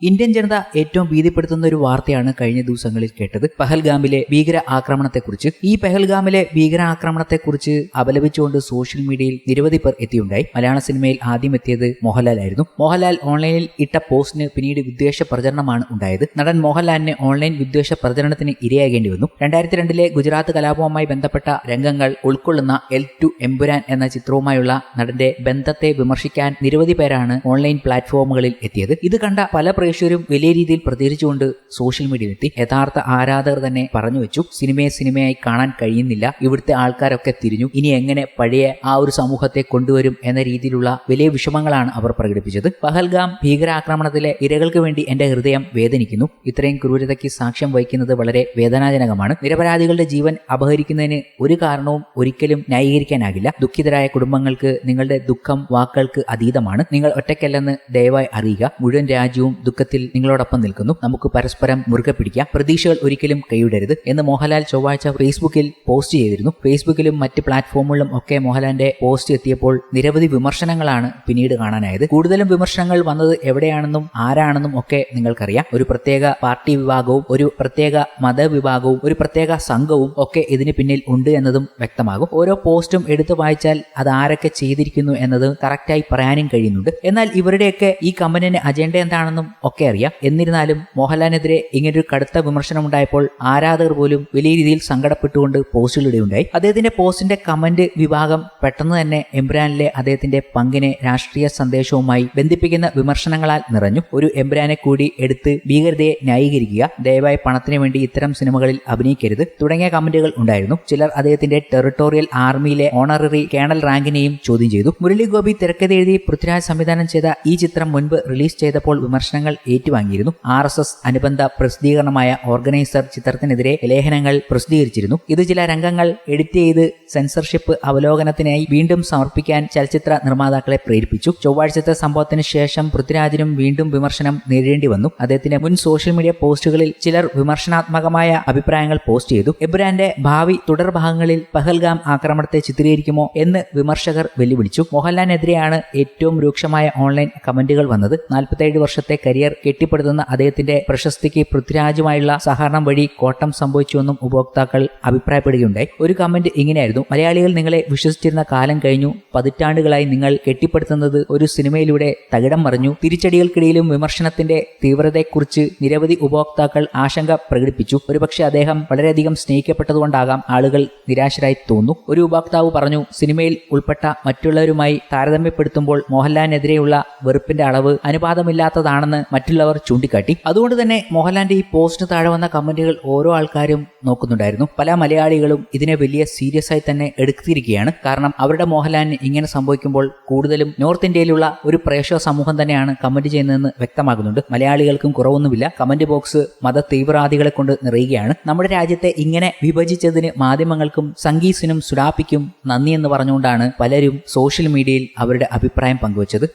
Indian ജനത ഏറ്റവും ഭീതിപ്പെടുത്തുന്ന ഒരു വാർത്തയാണ് കഴിഞ്ഞ ദിവസങ്ങളിൽ കേട്ടത്. പഹൽഗാമിലെ ഭീകര ആക്രമണത്തെക്കുറിച്ച്. ഈ പഹൽഗാമിലെ ഭീകര ആക്രമണത്തെക്കുറിച്ച് അപലപിച്ചുകൊണ്ട് സോഷ്യൽ മീഡിയയിൽ നിരവധി പേർ എത്തിയുണ്ടായി. മലയാള സിനിമയിൽ ആദ്യം എത്തിയത് മോഹൻലാൽ ആയിരുന്നു. മോഹൻലാൽ ഓൺലൈനിൽ ഇട്ട പോസ്റ്റിന് പിന്നീട് വിദ്വേഷ പ്രചരണമാണ് ഉണ്ടായത്. നടൻ മോഹൻലാലിന് ഓൺലൈൻ വിദ്വേഷ പ്രചരണത്തിന് ഇരയാകേണ്ടി വന്നു. 2002 ഗുജറാത്ത് കലാപവുമായി ബന്ധപ്പെട്ട രംഗങ്ങൾ ഉൾക്കൊള്ളുന്ന L2 എമ്പുരാൻ എന്ന ചിത്രവുമായുള്ള നടന്റെ ബന്ധത്തെ വിമർശിക്കാൻ നിരവധി പേരാണ് ഓൺലൈൻ പ്ലാറ്റ്ഫോമുകളിൽ എത്തിയത്. ഇത് കണ്ട പല പ്രേക്ഷകരും വലിയ രീതിയിൽ പ്രതികരിച്ചുകൊണ്ട് സോഷ്യൽ മീഡിയയിലെത്തി. യഥാർത്ഥ ആരാധകർ തന്നെ പറഞ്ഞു വെച്ചു, സിനിമയെ സിനിമയായി കാണാൻ കഴിയുന്നില്ല, ഇവിടുത്തെ ആൾക്കാരൊക്കെ തിരിഞ്ഞു, ഇനി എങ്ങനെ പഴയ ആ ഒരു സമൂഹത്തെ കൊണ്ടുവരും എന്ന രീതിയിലുള്ള വലിയ വിഷമങ്ങളാണ് അവർ പ്രകടിപ്പിച്ചത്. പഹൽഗാം ഭീകരാക്രമണത്തിലെ ഇരകൾക്ക് വേണ്ടി എന്റെ ഹൃദയം വേദനിക്കുന്നു. ഇത്രയും ക്രൂരതയ്ക്ക് സാക്ഷ്യം വഹിക്കുന്നത് വളരെ വേദനാജനകമാണ്. നിരപരാധികളുടെ ജീവൻ അപഹരിക്കുന്നതിന് ഒരു കാരണവും ഒരിക്കലും ന്യായീകരിക്കാനാകില്ല. ദുഃഖിതരായ കുടുംബങ്ങൾക്ക് നിങ്ങളുടെ ദുഃഖം വാക്കുകൾക്ക് അതീതമാണ്. നിങ്ങൾ ഒറ്റയ്ക്കല്ലെന്ന് ദയവായി അറിയുക. മുഴുവൻ രാജ്യവും ദുഃഖത്തിൽ നിങ്ങളോടൊപ്പം നിൽക്കുന്നു. നമുക്ക് പരസ്പരം മുറുകെ പിടിക്കാം. പ്രതീക്ഷകൾ ഒരിക്കലും കൈവിടരുത് എന്ന് മോഹൻലാൽ ചൊവ്വാഴ്ച ഫേസ്ബുക്കിൽ പോസ്റ്റ് ചെയ്തിരുന്നു. ഫേസ്ബുക്കിലും മറ്റ് പ്ലാറ്റ്ഫോമുകളിലും ഒക്കെ മോഹൻലാലിന്റെ പോസ്റ്റ് എത്തിയപ്പോൾ നിരവധി വിമർശനങ്ങളാണ് പിന്നീട് കാണാനായത്. കൂടുതലും വിമർശനങ്ങൾ വന്നത് എവിടെയാണെന്നും ആരാണെന്നും ഒക്കെ നിങ്ങൾക്കറിയാം. ഒരു പ്രത്യേക പാർട്ടി വിഭാഗവും ഒരു പ്രത്യേക മതവിഭാഗവും ഒരു പ്രത്യേക സംഘവും ഒക്കെ ഇതിന് പിന്നിൽ ഉണ്ട് എന്നതും വ്യക്തമാകും. ഓരോ പോസ്റ്റും എടുത്തു വായിച്ചാൽ അത് ആരൊക്കെ ചെയ്തിരിക്കുന്നു എന്നത് കറക്റ്റായി പറയാനും കഴിയുന്നുണ്ട്. എന്നാൽ ഇവരുടെയൊക്കെ ഈ കമന്റിന് അജണ്ട എന്താണെന്നും ഒക്കെ അറിയാം. എന്നിരുന്നാലും മോഹൻലാലിനെതിരെ ഇങ്ങനൊരു കടുത്ത വിമർശനം ഉണ്ടായപ്പോൾ ആരാധകർ പോലും വലിയ രീതിയിൽ സങ്കടപ്പെട്ടുകൊണ്ട് പോസ്റ്റുകളിടുകയുണ്ടായി. അദ്ദേഹത്തിന്റെ പോസ്റ്റിന്റെ കമന്റ് വിഭാഗം പെട്ടെന്ന് തന്നെ എംബ്രാനിലെ അദ്ദേഹത്തിന്റെ പങ്കിനെ രാഷ്ട്രീയ സന്ദേശവുമായി ബന്ധിപ്പിക്കുന്ന വിമർശനങ്ങളാൽ നിറഞ്ഞു. ഒരു എംബ്രാനെ കൂടി എടുത്ത് ഭീകരതയെ ന്യായീകരിക്കുക, ദയവായി പണത്തിന് വേണ്ടി ഇത്തരം സിനിമകളിൽ അഭിനയിക്കരുത് തുടങ്ങിയ കമന്റുകൾ ഉണ്ടായിരുന്നു. ചിലർ അദ്ദേഹത്തിന്റെ ടെറിട്ടോറിയൽ ആർമിയിലെ ഓണററി കേണൽ റാങ്കിനെയും ചോദ്യം ചെയ്തു. മുരളി ഗോപി തിരക്കഥ എഴുതി പൃഥ്വിരാജ് സംവിധാനം ചെയ്ത ഈ ചിത്രം മുൻപ് റിലീസ് ചെയ്തപ്പോൾ വിമർശനങ്ങൾ ഏറ്റുവാങ്ങിയിരുന്നു. RSS അനുബന്ധ പ്രസിദ്ധീകരണമായ ഓർഗനൈസർ ചിത്രത്തിനെതിരെ ലേഖനങ്ങൾ പ്രസിദ്ധീകരിച്ചിരുന്നു. ഇത് ചില രംഗങ്ങൾ എഡിറ്റ് ചെയ്ത് സെൻസർഷിപ്പ് അവലോകനത്തിനായി വീണ്ടും സമർപ്പിക്കാൻ ചലച്ചിത്ര നിർമ്മാതാക്കളെ പ്രേരിപ്പിച്ചു. ചൊവ്വാഴ്ചത്തെ സംഭവത്തിന് ശേഷം പൃഥ്വിരാജിനും വീണ്ടും വിമർശനം നേരിടേണ്ടി വന്നു. അദ്ദേഹത്തിന്റെ മുൻ സോഷ്യൽ മീഡിയ പോസ്റ്റുകളിൽ ചിലർ വിമർശനാത്മകമായ അഭിപ്രായങ്ങൾ പോസ്റ്റ് ചെയ്തു. എബ്രാന്റെ ഭാവി തുടർഭാഗങ്ങളിൽ പഹൽഗാം ആക്രമണത്തെ ചിത്രീകരിക്കുമോ എന്ന് വിമർശകർ വെല്ലുവിളിച്ചു. മോഹൻലാലിനെതിരെയാണ് ഏറ്റവും രൂക്ഷമായ ഓൺലൈൻ കമന്റുകൾ വന്നത്. 47 വർഷത്തെ കരിയർ കെട്ടിപ്പടുത്തുന്ന അദ്ദേഹത്തിന്റെ പ്രശസ്തിക്ക് പൃഥ്വിരാജുമായുള്ള സഹകരണം വഴി കോട്ടം സംഭവിച്ചുവെന്നും ഉപഭോക്താക്കൾ അഭിപ്രായപ്പെടുകയുണ്ടായി. ഒരു കമന്റ് ഇങ്ങനെയായിരുന്നു: മലയാളികൾ നിങ്ങളെ വിശ്വസിച്ചിരുന്ന കാലം കഴിഞ്ഞു. പതിറ്റാണ്ടുകളായി നിങ്ങൾ കെട്ടിപ്പടുത്തുന്നത് ഒരു സിനിമയിലൂടെ തകിടം മറിഞ്ഞു. തിരിച്ചടികൾക്കിടയിലും വിമർശനത്തിന്റെ തീവ്രതയെക്കുറിച്ച് നിരവധി ഉപഭോക്താക്കൾ ആശങ്ക പ്രകടിപ്പിച്ചു. ഒരുപക്ഷെ അദ്ദേഹം വളരെയധികം സ്നേഹിക്കപ്പെട്ടതുകൊണ്ടാകാം ആളുകൾ നിരാശരായി തോന്നുന്നു. ഒരു ഉപഭോക്താവ് പറഞ്ഞു, സിനിമയിൽ ഉൾപ്പെട്ട മറ്റുള്ളവരുമായി താരതമ്യപ്പെടുത്തുമ്പോൾ മോഹൻലാലിനെതിരെയുള്ള വെറുപ്പിന്റെ അളവ് അനുപാതമില്ലാത്തതാണെന്ന് മറ്റുള്ളവർ ചൂണ്ടിക്കാട്ടി. അതുകൊണ്ട് തന്നെ മോഹൻലാലിന്റെ ഈ പോസ്റ്റിന് താഴെ വന്ന കമന്റുകൾ ഓരോ ആൾക്കാരും നോക്കുന്നുണ്ടായിരുന്നു. പല മലയാളികളും ഇതിനെ വലിയ സീരിയസ് ആയി തന്നെ എടുത്തിരിക്കുകയാണ്. കാരണം അവരുടെ മോഹൻലാലിന് ഇങ്ങനെ സംഭവിക്കുമ്പോൾ കൂടുതലും നോർത്ത് ഇന്ത്യയിലുള്ള ഒരു പ്രേക്ഷക സമൂഹം തന്നെയാണ് കമന്റ് ചെയ്യുന്നതെന്ന് വ്യക്തമാകുന്നുണ്ട്. മലയാളികൾക്കും കുറവൊന്നുമില്ല. കമന്റ് ബോക്സ് മത തീവ്രവാദികളെ കൊണ്ട് നിറയുകയാണ്. നമ്മുടെ രാജ്യത്തെ ഇങ്ങനെ വിഭജിച്ചതിന് മാധ്യമങ്ങൾക്കും സംഗീസിനും സുഡാപ്പിക്കും നന്ദി എന്ന് പറഞ്ഞുകൊണ്ടാണ് പലരും സോഷ്യൽ മീഡിയയിൽ അവരുടെ അഭിപ്രായം പങ്കുവച്ചത്.